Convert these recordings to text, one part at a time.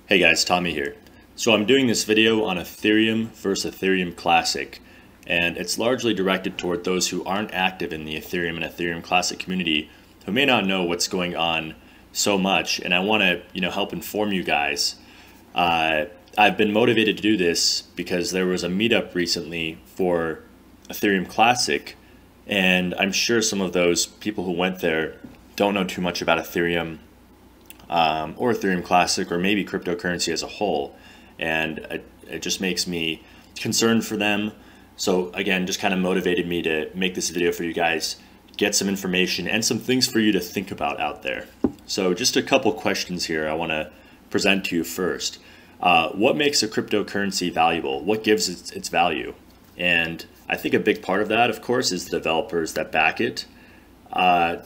Hey guys, Tommy here. So I'm doing this video on Ethereum versus Ethereum Classic, and it's largely directed toward those who aren't active in the Ethereum and Ethereum Classic community, who may not know what's going on so much, and I want to, help inform you guys. I've been motivated to do this because there was a meetup recently for Ethereum Classic, and I'm sure some of those people who went there don't know too much about Ethereum or Ethereum Classic, or maybe cryptocurrency as a whole, and it just makes me concerned for them. So again, just kind of motivated me to make this video for you guys, get some information and some things for you to think about out there. So just a couple questions here I want to present to you first. What makes a cryptocurrency valuable? What gives its value? And I think a big part of that, of course, is the developers that back it.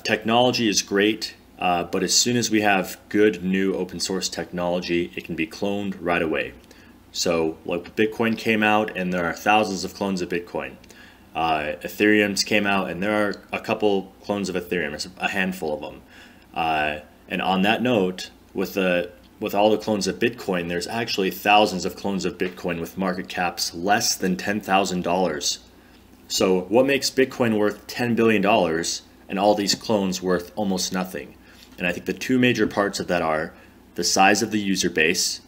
Technology is great. But as soon as we have good new open source technology, it can be cloned right away. So like Bitcoin came out and there are thousands of clones of Bitcoin. Ethereum's came out and there are a couple clones of Ethereum, there's a handful of them. And on that note, with all the clones of Bitcoin, there's actually thousands of clones of Bitcoin with market caps less than $10,000. So what makes Bitcoin worth $10 billion and all these clones worth almost nothing? And I think the two major parts of that are the size of the user base.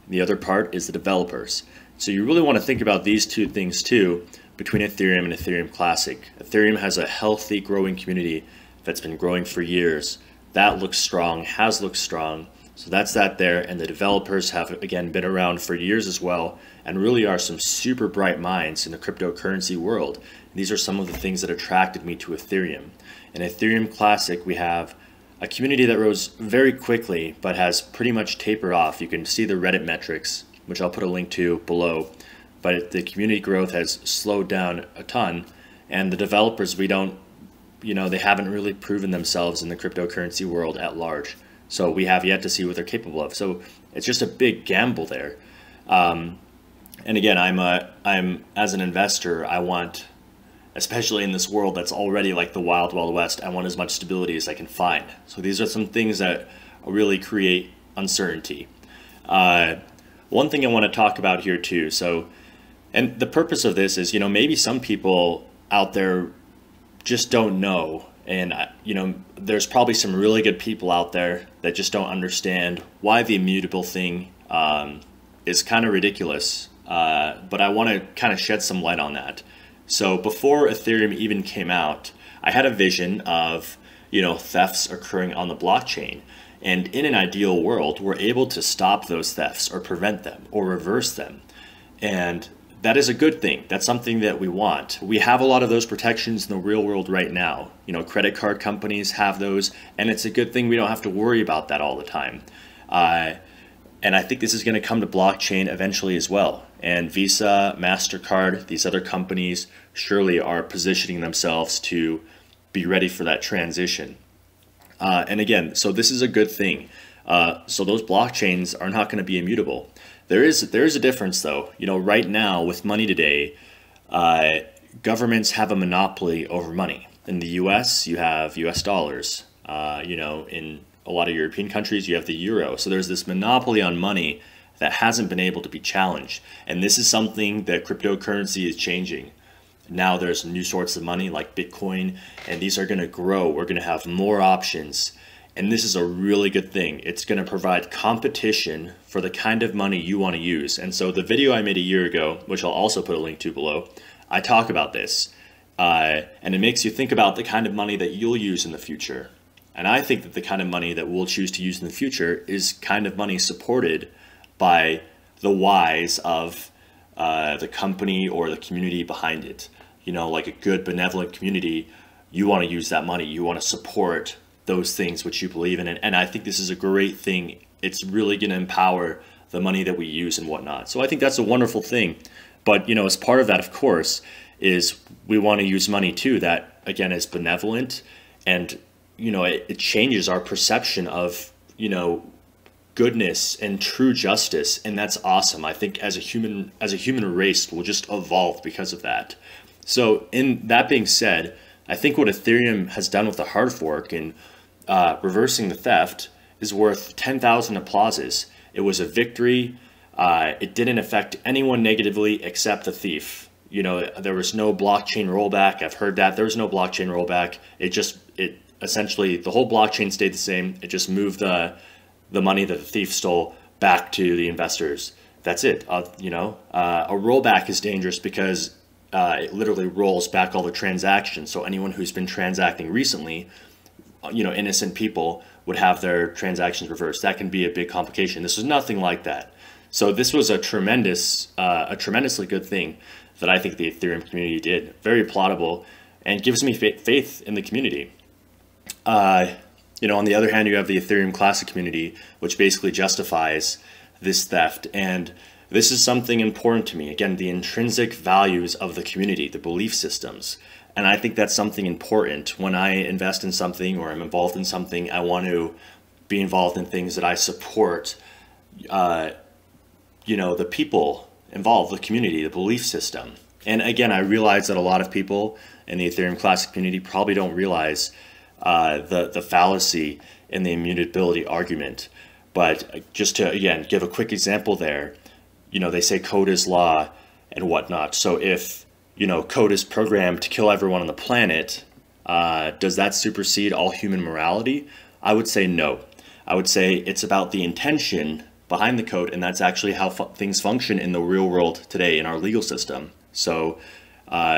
The other part is the developers. So you really want to think about these two things too between Ethereum and Ethereum Classic. Ethereum has a healthy, growing community that's been growing for years. That looks strong, has looked strong. So that's that there. And the developers have, again, been around for years as well, and really are some super bright minds in the cryptocurrency world. And these are some of the things that attracted me to Ethereum. In Ethereum Classic, we have a community that rose very quickly but has pretty much tapered off. You can see the Reddit metrics, which I'll put a link to below, but the community growth has slowed down a ton, and the developers, they haven't really proven themselves in the cryptocurrency world at large. So we have yet to see what they're capable of. So it's just a big gamble there. And again, I'm as an investor, I want, especially in this world that's already like the wild, wild west, I want as much stability as I can find. So these are some things that really create uncertainty. One thing I want to talk about here too. So, and the purpose of this is, maybe some people out there just don't know. And, there's probably some really good people out there that just don't understand why the immutable thing is kind of ridiculous. But I want to kind of shed some light on that. So before Ethereum even came out, I had a vision of, thefts occurring on the blockchain. And in an ideal world, we're able to stop those thefts or prevent them or reverse them. And that is a good thing. That's something that we want. We have a lot of those protections in the real world right now. Credit card companies have those, and it's a good thing we don't have to worry about that all the time. And I think this is going to come to blockchain eventually as well. And Visa, MasterCard, these other companies surely are positioning themselves to be ready for that transition. And again, so this is a good thing. So those blockchains are not going to be immutable. There is a difference though. Right now with money today, governments have a monopoly over money. In the US, you have US dollars. In a lot of European countries, you have the euro. So there's this monopoly on money that hasn't been able to be challenged. And this is something that cryptocurrency is changing. Now there's new sorts of money like Bitcoin, and these are going to grow. We're going to have more options. And this is a really good thing. It's going to provide competition for the kind of money you want to use. And so the video I made a year ago, which I'll also put a link to below, I talk about this. And it makes you think about the kind of money that you'll use in the future. And I think that the kind of money that we'll choose to use in the future is kind of money supported by the whys of the company or the community behind it. Like a good benevolent community, you want to use that money. You want to support those things which you believe in. And I think this is a great thing. It's really going to empower the money that we use and whatnot. So I think that's a wonderful thing. But, as part of that, of course, is we want to use money too that, again, is benevolent, and it changes our perception of, goodness and true justice, and that's awesome. I think as a human race, we'll just evolve because of that. So in that being said, I think what Ethereum has done with the hard fork and reversing the theft is worth 10,000 applauses. It was a victory. It didn't affect anyone negatively except the thief. You know, there was no blockchain rollback. I've heard that. There was no blockchain rollback. It essentially, the whole blockchain stayed the same. It just moved the money that the thief stole back to the investors. That's it. You know, a rollback is dangerous because it literally rolls back all the transactions. So anyone who's been transacting recently, you know, innocent people would have their transactions reversed. That can be a big complication. This was nothing like that. So this was a tremendously good thing that I think the Ethereum community did. Very applaudable, and gives me faith in the community. You know, on the other hand, you have the Ethereum Classic community, which basically justifies this theft. And this is something important to me. Again, the intrinsic values of the community, the belief systems. And I think that's something important. When I invest in something or I'm involved in something, I want to be involved in things that I support, you know, the people involved, the community, the belief system. And again, I realize that a lot of people in the Ethereum Classic community probably don't realize the fallacy in the immutability argument. But just to, again, give a quick example there, you know, they say code is law and whatnot. So if, you know, code is programmed to kill everyone on the planet, does that supersede all human morality? I would say no. I would say it's about the intention behind the code, and that's actually how things function in the real world today in our legal system. So,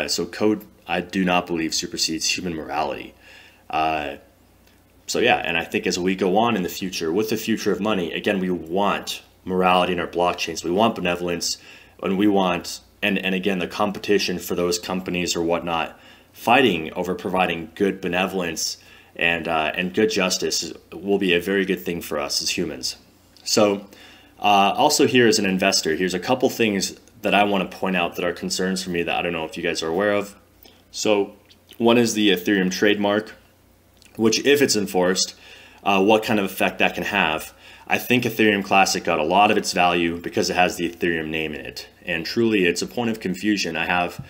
so code, I do not believe supersedes human morality. So yeah, and I think as we go on in the future, with the future of money, again, we want morality in our blockchains. We want benevolence, and we want, and again, the competition for those companies or whatnot, fighting over providing good benevolence and good justice will be a very good thing for us as humans. So also here as an investor, here's a couple things that I want to point out that are concerns for me that I don't know if you guys are aware of. So one is the Ethereum trademark, which if it's enforced, what kind of effect that can have. I think Ethereum Classic got a lot of its value because it has the Ethereum name in it. And truly, it's a point of confusion. I have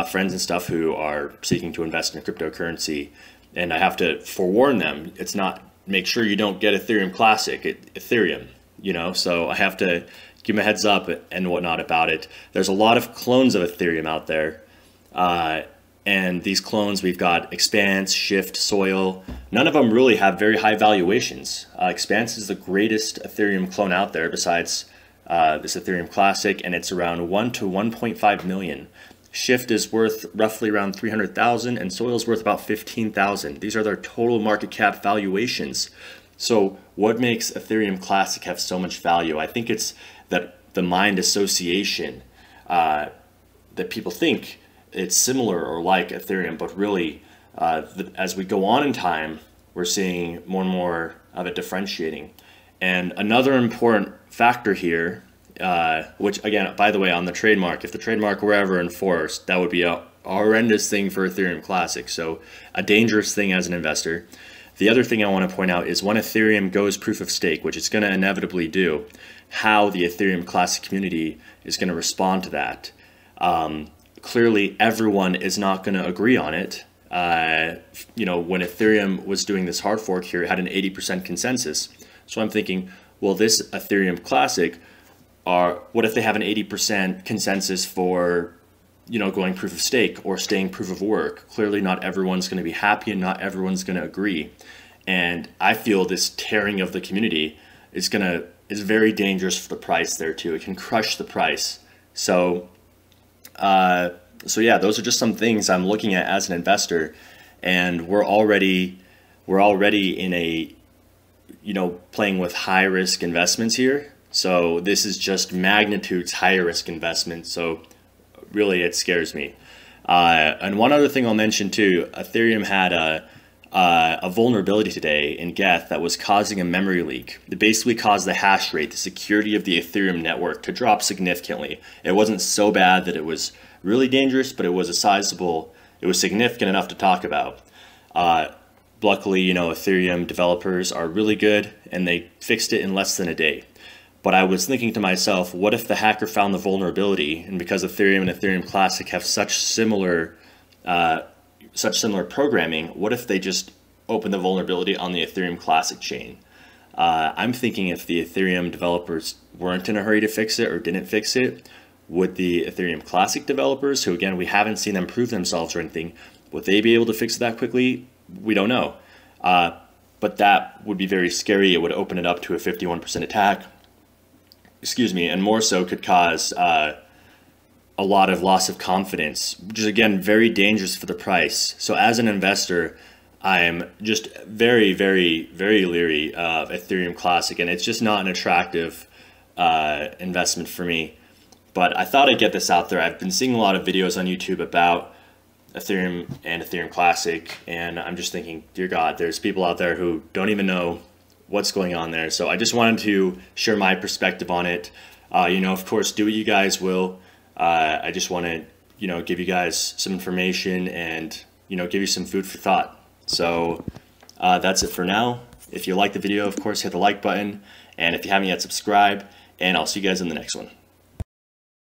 friends and stuff who are seeking to invest in cryptocurrency, and I have to forewarn them. It's not, make sure you don't get Ethereum Classic, Ethereum, you know? So I have to give them a heads up and whatnot about it. There's a lot of clones of Ethereum out there. And these clones, we've got Expanse, Shift, Soil. None of them really have very high valuations. Expanse is the greatest Ethereum clone out there besides this Ethereum Classic, and it's around 1 to 1.5 million. Shift is worth roughly around 300,000, and Soil is worth about 15,000. These are their total market cap valuations. So what makes Ethereum Classic have so much value? I think it's that the mind association that people think it's similar or like Ethereum, but really, as we go on in time, we're seeing more and more of it differentiating. And another important factor here, which again, by the way, on the trademark, if the trademark were ever enforced, that would be a horrendous thing for Ethereum Classic. So a dangerous thing as an investor. The other thing I want to point out is when Ethereum goes proof of stake, which it's going to inevitably do, how the Ethereum Classic community is going to respond to that. Clearly, everyone is not going to agree on it. You know, when Ethereum was doing this hard fork here, it had an 80% consensus. So I'm thinking, well, this Ethereum Classic, what if they have an 80% consensus for, you know, going proof of stake or staying proof of work? Clearly, not everyone's going to be happy and not everyone's going to agree. And I feel this tearing of the community is very dangerous for the price there too. It can crush the price. So yeah, those are just some things I'm looking at as an investor, and we're already in a, you know, playing with high risk investments here. So this is just magnitudes higher risk investment. So really, it scares me. And one other thing I'll mention too, Ethereum had a vulnerability today in Geth that was causing a memory leak. It basically caused the hash rate, the security of the Ethereum network, to drop significantly. It wasn't so bad that it was really dangerous, but it was significant enough to talk about. Luckily, you know, Ethereum developers are really good and they fixed it in less than a day. But I was thinking to myself, what if the hacker found the vulnerability, and because Ethereum and Ethereum Classic have such similar programming, what if they just open the vulnerability on the Ethereum Classic chain? I'm thinking if the Ethereum developers weren't in a hurry to fix it or didn't fix it, would the Ethereum Classic developers, who again, we haven't seen them prove themselves or anything, would they be able to fix it that quickly? We don't know. But that would be very scary. It would open it up to a 51% attack. Excuse me, and more so could cause a lot of loss of confidence, which is again very dangerous for the price. So as an investor, I'm just very, very, very leery of Ethereum Classic, and it's just not an attractive investment for me. But I thought I'd get this out there. I've been seeing a lot of videos on YouTube about Ethereum and Ethereum Classic, and I'm just thinking, dear God, there's people out there who don't even know what's going on there. So I just wanted to share my perspective on it. Of course, do what you guys will. I just want to, give you guys some information and, give you some food for thought. So that's it for now. If you like the video, of course, hit the like button. And if you haven't yet, subscribe. And I'll see you guys in the next one.